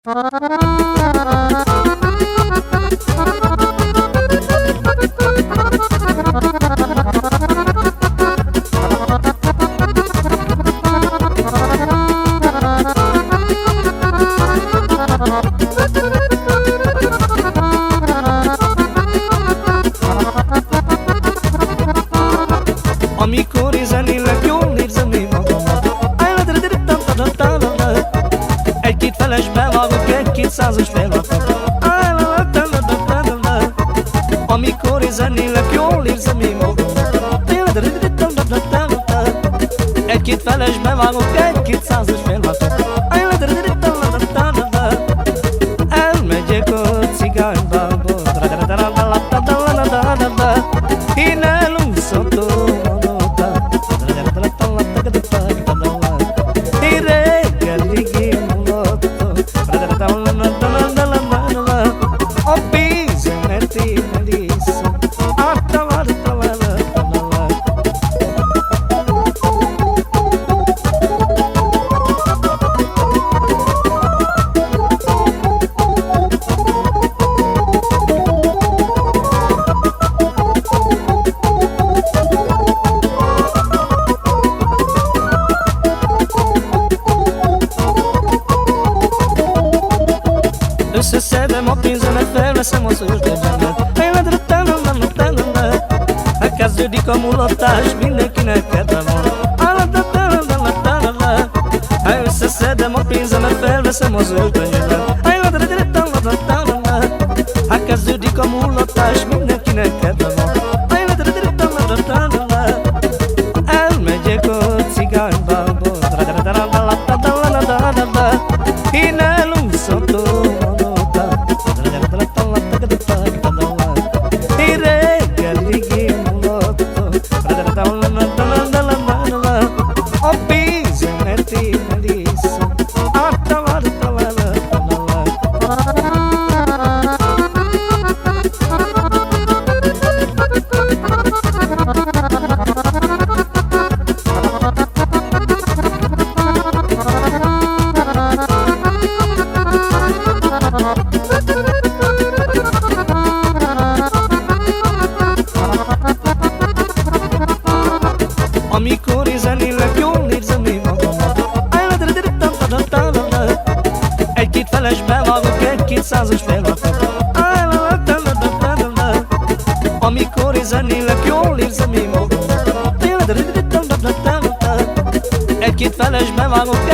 Amikor zenélek, jól érzem én magamat. Egy-két felesbe vágok, egy-két százas felrakok. Amikor zenélek, jól érzem én magamat. Egy-két felesbe vágok, egy-két százas felrakok. Elmegyek a cigánybába, én elúszhatom oda, én reggelig én mulattam, a pénzemet én eliszem. Összeszedem a pénzemet, felveszem az ördögyemet. Elkezdődik a mulatás, mindenkinek kedve van. Összeszedem a pénzemet, felveszem az ördögyemet. Elkezdődik a mulatás, mindenkinek kedve van. Elmegyek a cigánybába, én elúszhatom oda, én reggelig én mulattam, a pénzemet én eliszem. Amikor zenélek, jól érzem én magamat. Egy-két felesbe vágok, egy-két százas felrakok. Amikor zenélek, jól érzem én magamat. Egy-két felesbe vágok,